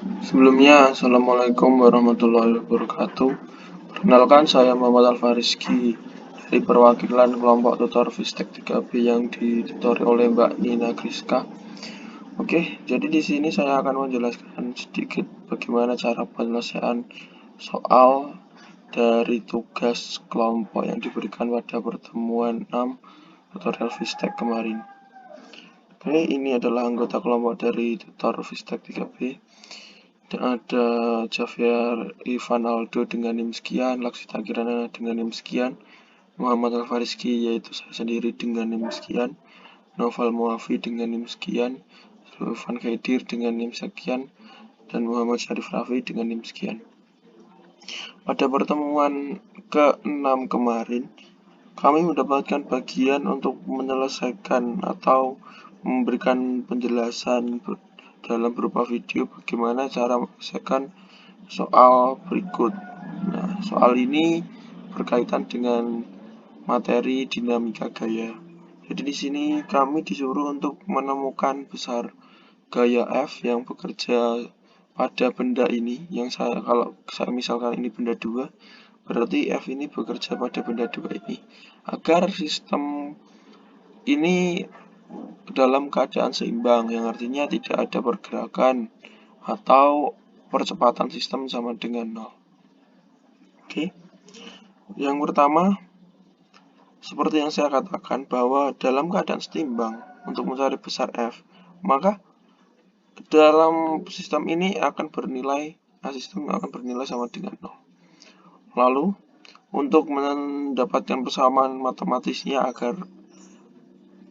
Sebelumnya, Assalamualaikum warahmatullahi wabarakatuh. Perkenalkan, saya Muhammad Alfariski dari perwakilan kelompok tutor Fistek 3B yang ditutori oleh Mbak Nina Kriska. Oke, jadi di sini saya akan menjelaskan sedikit bagaimana cara penyelesaian soal dari tugas kelompok yang diberikan pada pertemuan 6 tutorial Fistek kemarin. Oke, ini adalah anggota kelompok dari tutor Fistek 3B. Dan ada Javier Ivan Aldo dengan NIM sekian, Laksita Kirana dengan NIM sekian, Muhammad Alfariski yaitu saya sendiri dengan NIM sekian, Noval Muafi dengan NIM sekian, Sulvan Khaidir dengan NIM sekian, dan Muhammad Syarif Rafi dengan NIM sekian. Pada pertemuan ke-6 kemarin, kami mendapatkan bagian untuk menyelesaikan atau memberikan penjelasan dalam berupa video bagaimana cara menyelesaikan soal berikut. Nah, soal ini berkaitan dengan materi dinamika gaya. Jadi di sini kami disuruh untuk menemukan besar gaya F yang bekerja pada benda ini. Kalau saya misalkan ini benda 2, berarti F ini bekerja pada benda 2 ini agar sistem ini dalam keadaan seimbang, yang artinya tidak ada pergerakan atau percepatan sistem sama dengan 0. Oke. Yang pertama, seperti yang saya katakan bahwa dalam keadaan seimbang untuk mencari besar F, maka dalam sistem ini sistem akan bernilai sama dengan 0. Lalu, untuk mendapatkan persamaan matematisnya agar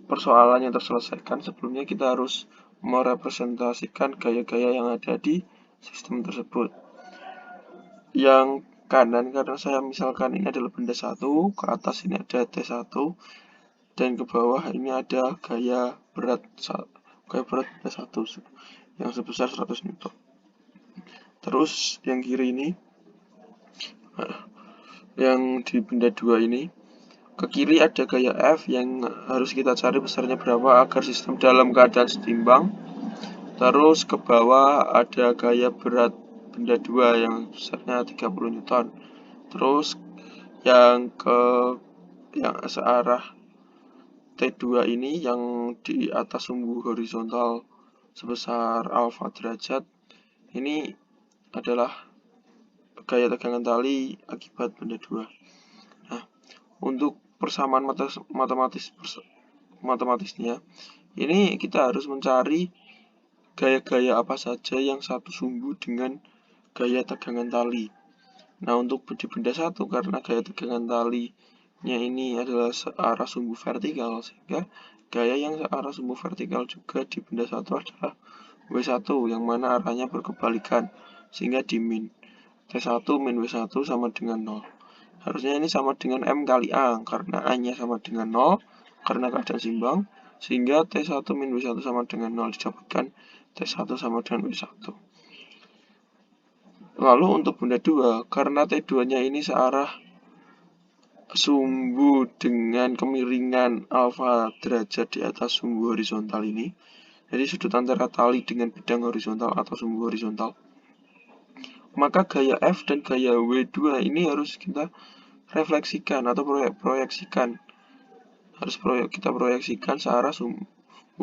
persoalannya terselesaikan, sebelumnya kita harus merepresentasikan gaya-gaya yang ada di sistem tersebut. Yang kanan, karena saya misalkan ini adalah benda 1, ke atas ini ada T1, dan ke bawah ini ada gaya berat benda 1 yang sebesar 100 Newton. Terus yang kiri ini, yang di benda 2 ini, ke kiri ada gaya F yang harus kita cari besarnya berapa agar sistem dalam keadaan seimbang. Terus ke bawah ada gaya berat benda 2 yang besarnya 30 Newton. Terus yang searah T2 ini yang di atas sumbu horizontal sebesar alfa derajat, ini adalah gaya tegangan tali akibat benda 2. Nah, untuk persamaan matematisnya, ini kita harus mencari gaya-gaya apa saja yang satu sumbu dengan gaya tegangan tali. Nah, untuk di benda 1, karena gaya tegangan talinya ini adalah searah sumbu vertikal, sehingga gaya yang searah sumbu vertikal juga di benda 1 adalah W1, yang mana arahnya berkebalikan, sehingga di min T1 min W1 sama dengan 0. Harusnya ini sama dengan M kali A, karena A-nya sama dengan 0, karena keadaan seimbang, sehingga T1 min W1 sama dengan 0 didapatkan T1 sama dengan W1. Lalu untuk benda 2, karena T2-nya ini searah sumbu dengan kemiringan alfa derajat di atas sumbu horizontal ini, jadi sudut antara tali dengan bidang horizontal atau sumbu horizontal, maka gaya F dan gaya W2 ini harus kita refleksikan atau proyeksikan. Kita proyeksikan searah sumbu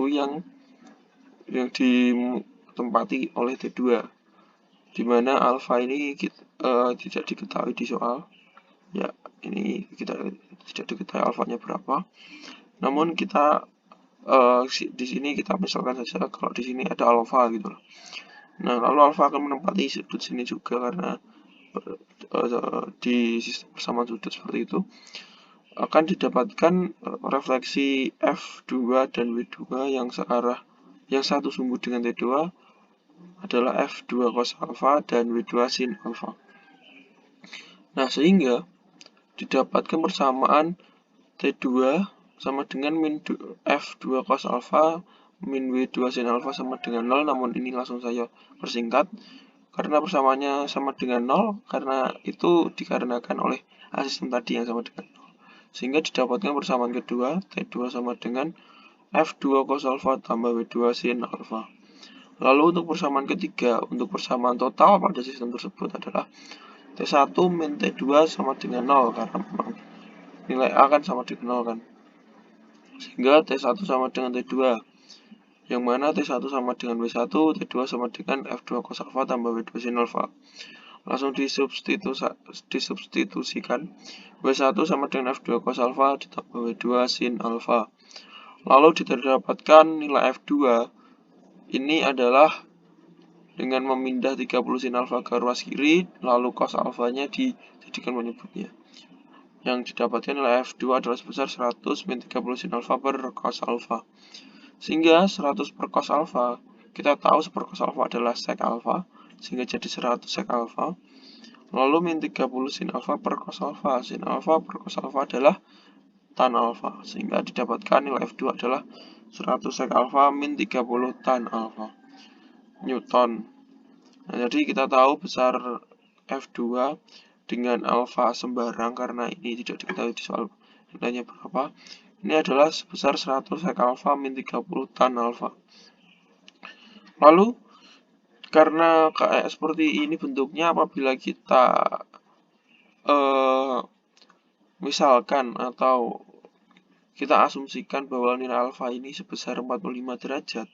yang ditempati oleh T2, di mana alfa ini tidak diketahui di soal. Ya, ini kita tidak diketahui alfanya berapa. Namun kita di sini kita misalkan saja kalau di sini ada alfa gitu loh. Nah, lalu alfa akan menempati sudut sini juga, karena di sistem persamaan sudut seperti itu akan didapatkan refleksi F2 dan W2 yang satu sumbu dengan T2 adalah F2 cos alfa dan W2 sin alfa. Nah, sehingga didapatkan persamaan T2 sama dengan min F2 cos alfa min W2 sin alfa sama dengan 0, namun ini langsung saya persingkat karena persamaannya sama dengan 0, karena itu dikarenakan oleh sistem tadi yang sama dengan 0. Sehingga didapatkan persamaan kedua, T2 sama dengan F2 cos alfa tambah W2 sin alfa. Lalu untuk persamaan ketiga, untuk persamaan total pada sistem tersebut adalah T1 min T2 sama dengan 0, karena memang nilai A kan sama dengan 0 kan. Sehingga T1 sama dengan T2, yang mana T1 sama dengan W1, T2 sama dengan F2 cos alpha tambah W2 sin alpha. Langsung disubstitusikan, W1 sama dengan F2 cos alpha ditambah W2 sin alpha. Lalu didapatkan nilai F2 ini adalah dengan memindah 30 sin alpha ke ruas kiri, lalu cos alfanya dijadikan penyebutnya. Yang didapatkan nilai F2 adalah sebesar 100 min 30 sin alpha per cos alpha. Sehingga 100 per cos alpha, kita tahu 1 per cos alpha adalah sec alpha, sehingga jadi 100 sec alpha. Lalu min 30 sin alpha per cos alpha. Sin alpha per cos alpha adalah tan alpha, sehingga didapatkan nilai F2 adalah 100 sec alpha min 30 tan alpha Newton. Nah, jadi kita tahu besar F2 dengan alpha sembarang karena ini tidak diketahui di soal nilainya berapa. Ini adalah sebesar 100 sec alpha min 30 tan alpha. Lalu karena kayak seperti ini bentuknya, apabila kita misalkan atau kita asumsikan bahwa nilai alfa ini sebesar 45 derajat,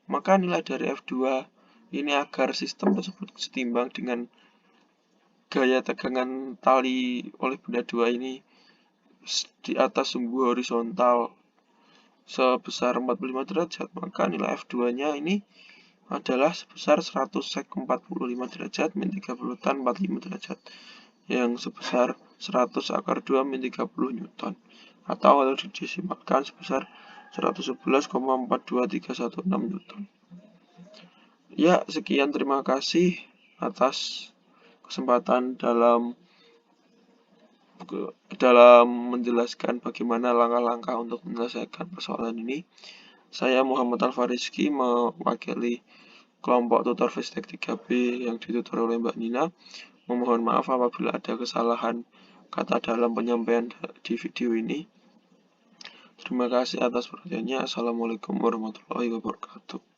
maka nilai dari F2 ini agar sistem tersebut setimbang dengan gaya tegangan tali oleh benda 2 ini di atas sumbu horizontal sebesar 45 derajat, maka nilai F2-nya ini adalah sebesar 100 sec 45 derajat min 30 tan 45 derajat, yang sebesar 100 akar 2 min 30 Newton, atau kalau didesimalkan sebesar 111,42316 Newton. Ya, sekian, terima kasih atas kesempatan dalam menjelaskan bagaimana langkah-langkah untuk menyelesaikan persoalan ini. Saya Muhammad Al-Fariski, mewakili kelompok tutor Fistek 3B yang ditutor oleh Mbak Nina. Memohon maaf apabila ada kesalahan kata dalam penyampaian di video ini. Terima kasih atas perhatiannya. Assalamualaikum warahmatullahi wabarakatuh.